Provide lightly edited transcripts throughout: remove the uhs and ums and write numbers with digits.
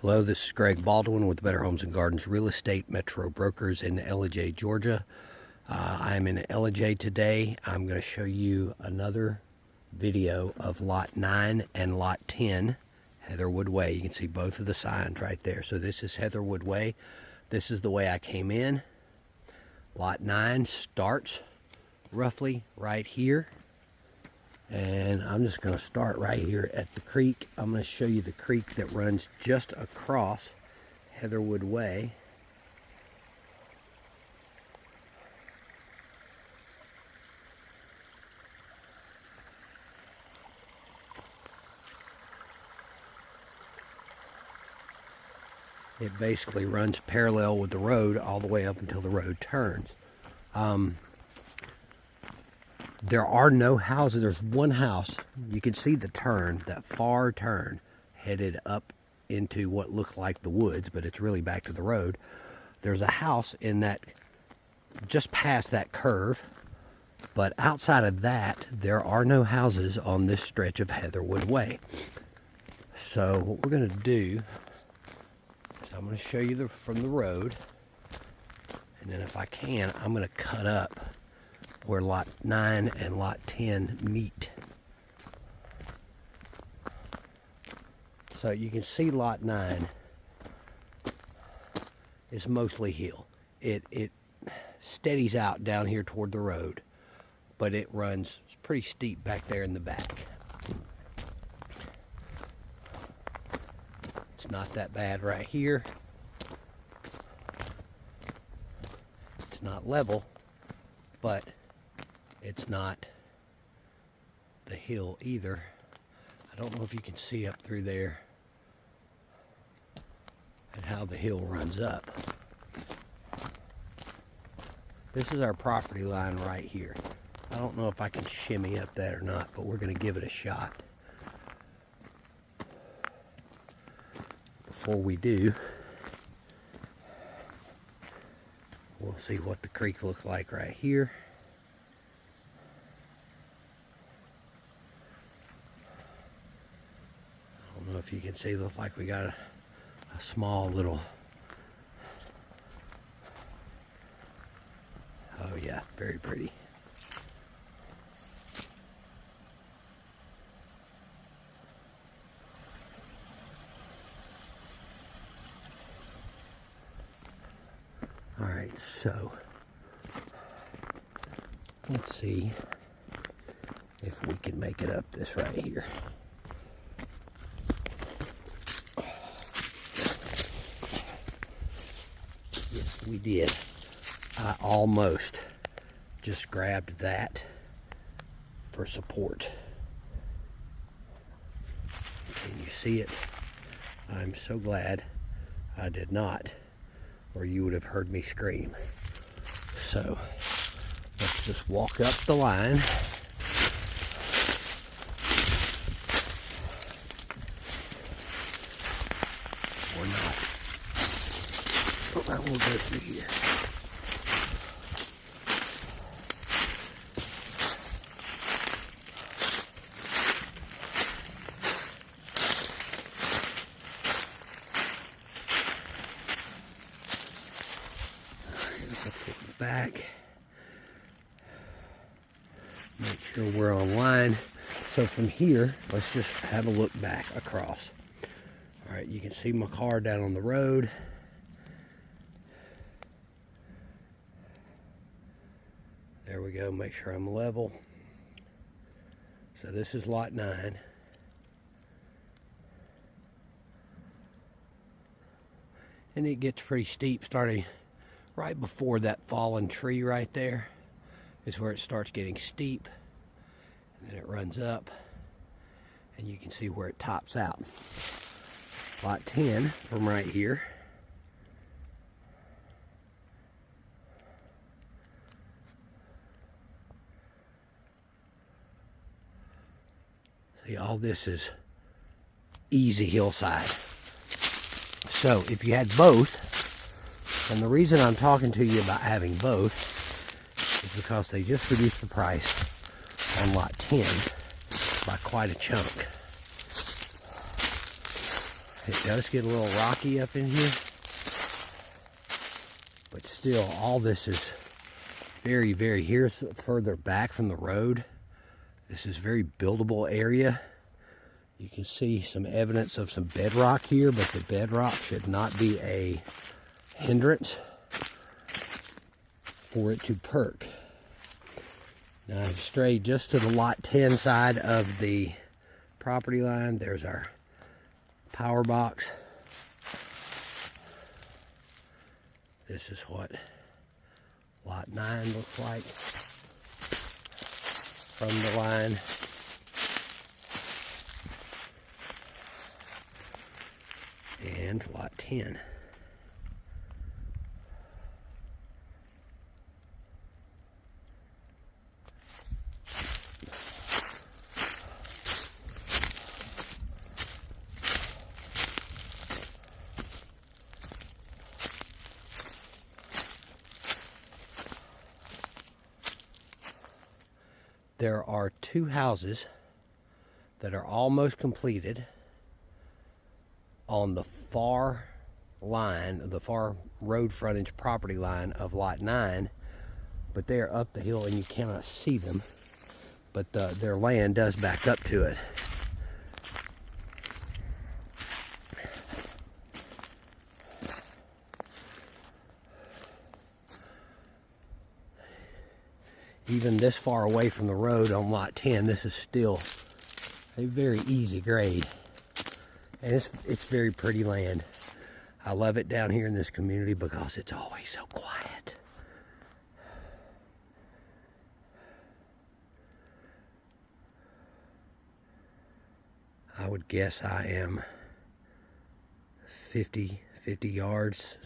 Hello, this is Greg Baldwin with Better Homes and Gardens Real Estate Metro Brokers in Ellijay, Georgia. I'm in Ellijay today. I'm going to show you another video of Lot 9 and Lot 10, Heatherwood Way. You can see both of the signs right there. So this is Heatherwood Way. This is the way I came in. Lot 9 starts roughly right here. And I'm just going to start right here at the creek. I'm going to show you the creek that runs just across Heatherwood Way. It basically runs parallel with the road all the way up until the road turns. There are no houses. There's one house. You can see the turn, that far turn, headed up into what looked like the woods, but it's really back to the road. There's a house in that, just past that curve, but outside of that, there are no houses on this stretch of Heatherwood Way. So what we're going to do is I'm going to show you from the road, and then if I can, I'm going to cut up where Lot 9 and Lot 10 meet. So you can see Lot 9 is mostly hill. It steadies out down here toward the road, but it runs pretty steep back there in the back. It's not that bad right here. It's not level, but it's not the hill either. I don't know if you can see up through there and how the hill runs up. This is our property line right here. I don't know if I can shimmy up that or not, but we're going to give it a shot. Before we do, we'll see what the creek looks like right here. I don't know if you can see, look like we got a small little, oh yeah, very pretty. All right, so let's see if we can make it up this right here. Yes, we did. I almost just grabbed that for support. Can you see it? I'm so glad I did not, or you would have heard me scream. So let's just walk up the line. Or not. But I will go through here. Back, make sure we're on line. So from here, let's just have a look back across. All right, you can see my car down on the road. There we go, make sure I'm level. So this is Lot 9. And it gets pretty steep starting right before that fallen tree right there is where it starts getting steep, and then it runs up, and you can see where it tops out. Lot 10 from right here. See, all this is easy hillside. So if you had both, and the reason I'm talking to you about having both is because they just reduced the price on Lot 10 by quite a chunk. It does get a little rocky up in here, but still all this is very, very, here's further back from the road. This is very buildable area. You can see some evidence of some bedrock here, but the bedrock should not be a hindrance for it to perk. Now I've strayed just to the lot 10 side of the property line. There's our power box. This is what lot 9 looks like from the line. And lot 10. There are 2 houses that are almost completed on the far line, the far road frontage property line of lot 9, but they are up the hill and you cannot see them, but their land does back up to it. Even this far away from the road on lot 10, this is still a very easy grade. And it's very pretty land. I love it down here in this community because it's always so quiet. I would guess I am 50 yards,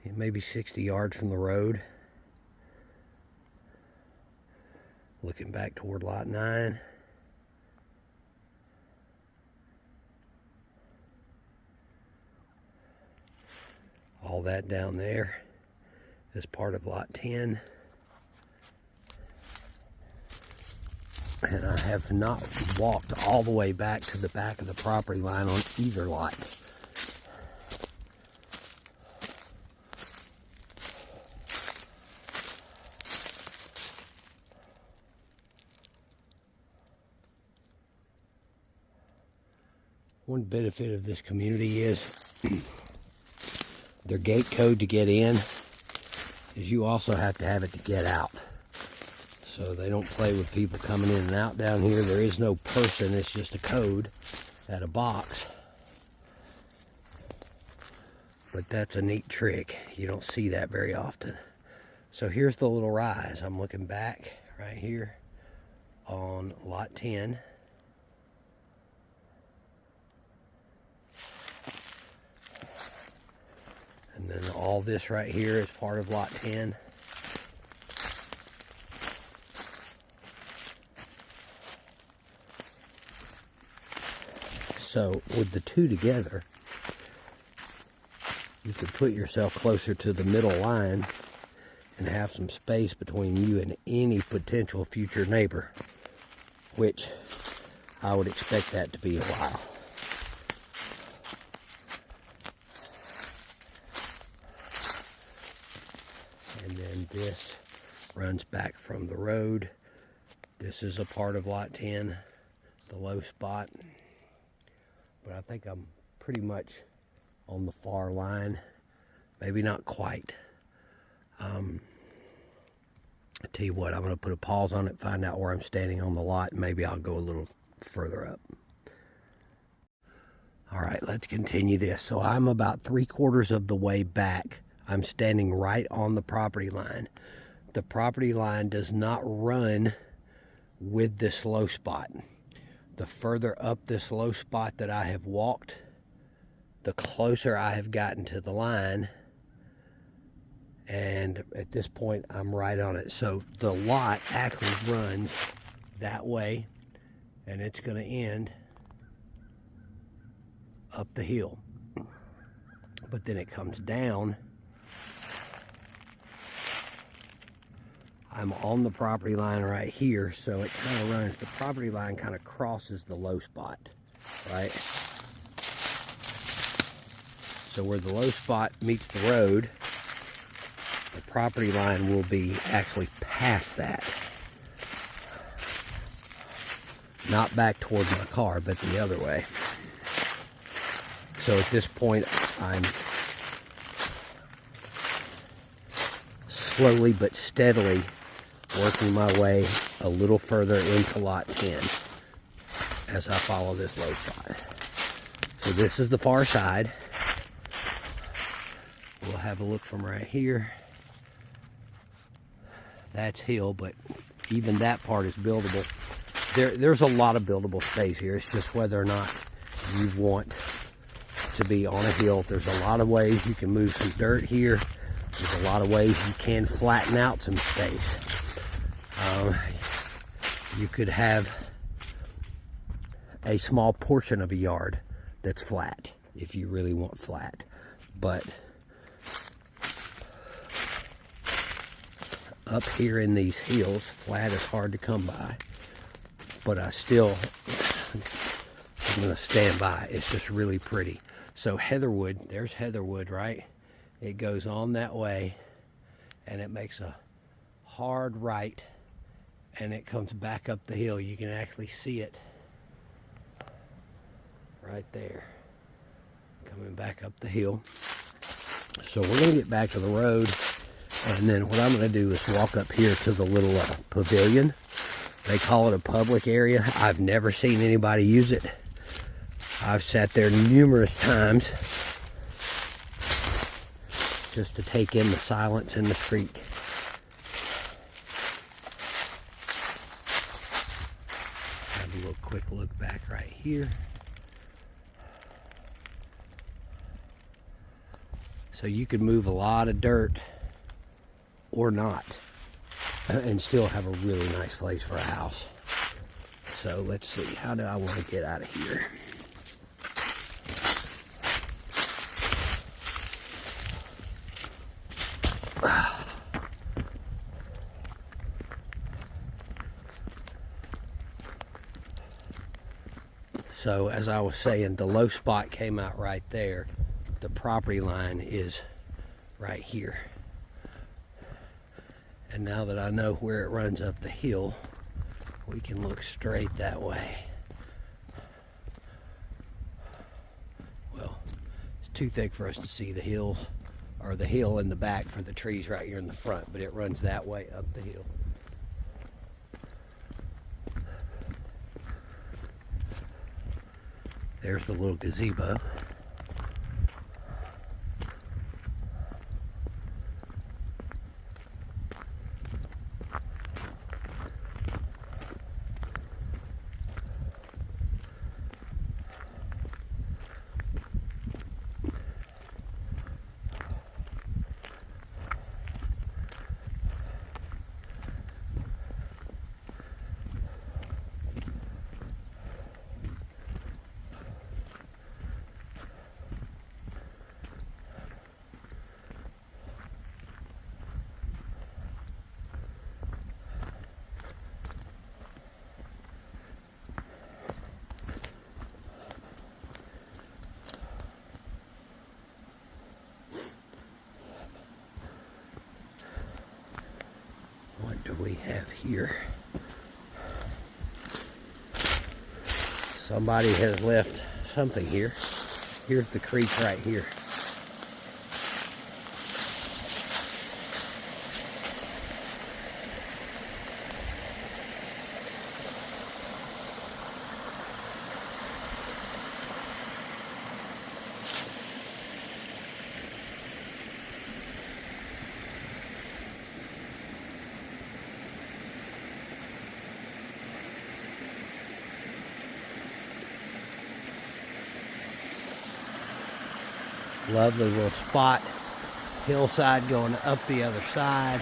maybe 60 yards from the road. Looking back toward lot 9. All that down there is part of lot 10. And I have not walked all the way back to the back of the property line on either lot. One benefit of this community is their gate code to get in is you also have to have it to get out. So they don't play with people coming in and out down here. There is no person, it's just a code at a box. But that's a neat trick. You don't see that very often. So here's the little rise. I'm looking back right here on lot 10. And then all this right here is part of lot 10. So with the 2 together, you could put yourself closer to the middle line and have some space between you and any potential future neighbor, which I would expect that to be a while. And then this runs back from the road. This is a part of lot 10, the low spot. But I think I'm pretty much on the far line. Maybe not quite. I tell you what, I'm going to put a pause on it, find out where I'm standing on the lot, and maybe I'll go a little further up. All right, let's continue this. So I'm about 3/4 of the way back. I'm standing right on the property line. The property line does not run with this low spot. The further up this low spot that I have walked, the closer I have gotten to the line. And at this point, I'm right on it. So the lot actually runs that way, and it's going to end up the hill. But then it comes down. I'm on the property line right here, so it kind of runs, the property line kind of crosses the low spot, right? So where the low spot meets the road, the property line will be actually past that. Not back towards my car, but the other way. So at this point, I'm slowly but steadily working my way a little further into lot 10 as I follow this low spot. So this is the far side. We'll have a look from right here. That's hill, but even that part is buildable. There's a lot of buildable space here. It's just whether or not you want to be on a hill. There's a lot of ways you can move some dirt here. There's a lot of ways you can flatten out some space. You could have a small portion of a yard that's flat if you really want flat. But up here in these hills, flat is hard to come by. But I'm going to stand by. It's just really pretty. So Heatherwood, there's Heatherwood, right? It goes on that way, and it makes a hard right, and it comes back up the hill. You can actually see it right there, coming back up the hill. So we're going to get back to the road, and then what I'm going to do is walk up here to the little pavilion. They call it a public area. I've never seen anybody use it. I've sat there numerous times just to take in the silence in the creek. Have a little quick look back right here. So you could move a lot of dirt or not and still have a really nice place for a house. So let's see, how do I want to get out of here? So as I was saying, the low spot came out right there. The property line is right here. And now that I know where it runs up the hill, we can look straight that way. Well, it's too thick for us to see the hills, or the hill in the back for the trees right here in the front, but it runs that way up the hill. There's the little gazebo. What do we have here? Somebody has left something here. Here's the creek right here. Lovely little spot, hillside going up the other side.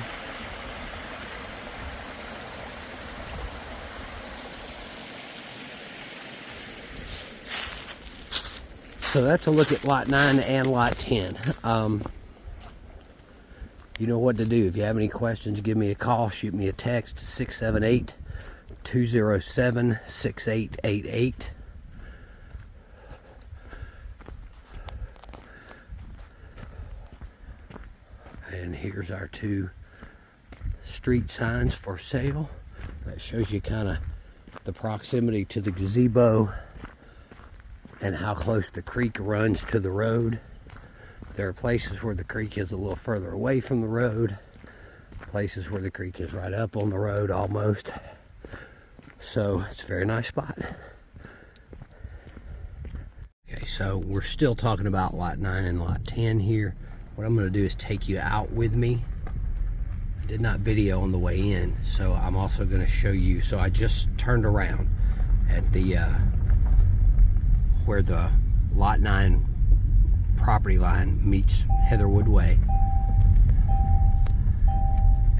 So that's a look at lot 9 and lot 10. You know what to do. If you have any questions, give me a call, shoot me a text, 678-207-6888. And here's our 2 street signs for sale. That shows you kind of the proximity to the gazebo and how close the creek runs to the road. There are places where the creek is a little further away from the road, places where the creek is right up on the road almost. So it's a very nice spot. Okay, so we're still talking about lot 9 and lot 10 here. What I'm going to do is take you out with me. I did not video on the way in, so I'm also going to show you. So I just turned around at the where the lot 9 property line meets Heatherwood Way.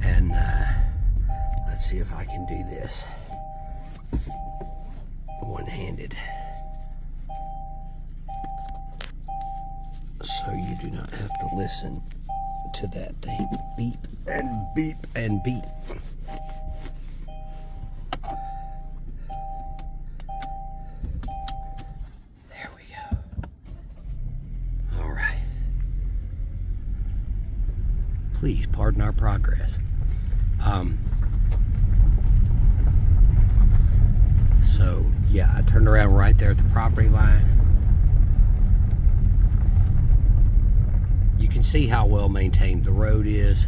And let's see if I can do this one-handed, so you do not have to listen to that thing beep and beep and beep. There we go. All right. Please pardon our progress. So yeah, I turned around right there at the property line. You can see how well maintained the road is.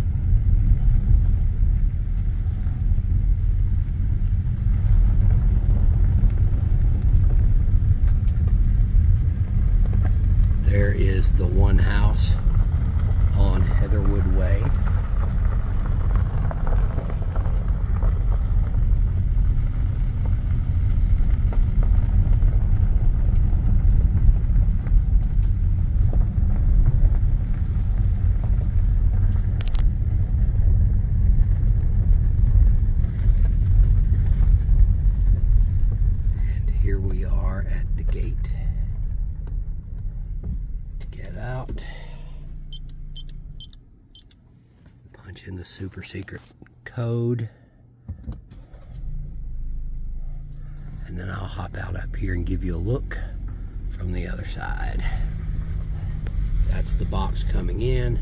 There is the one house on Heatherwood Way. Here we are at the gate to get out. Punch in the super secret code. And then I'll hop out up here and give you a look from the other side. That's the box coming in.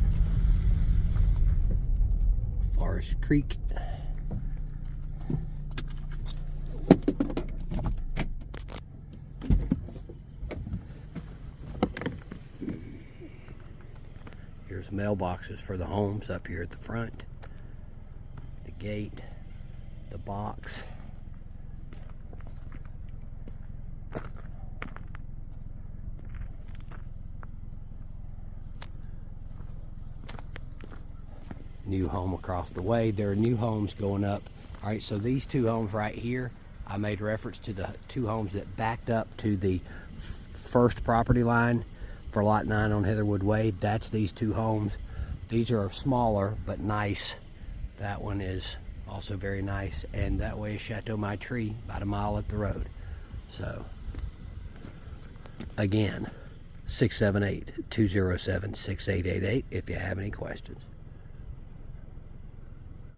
Forest Creek. Here's mailboxes for the homes up here at the front. The gate, the box. New home across the way. There are new homes going up. All right, so these 2 homes right here, I made reference to the 2 homes that backed up to the first property line for lot 9 on Heatherwood Way. That's these 2 homes. These are smaller but nice. That one is also very nice, and that way is Chateau Maitre, about a mile up the road. So again, 678-207-6888 if you have any questions.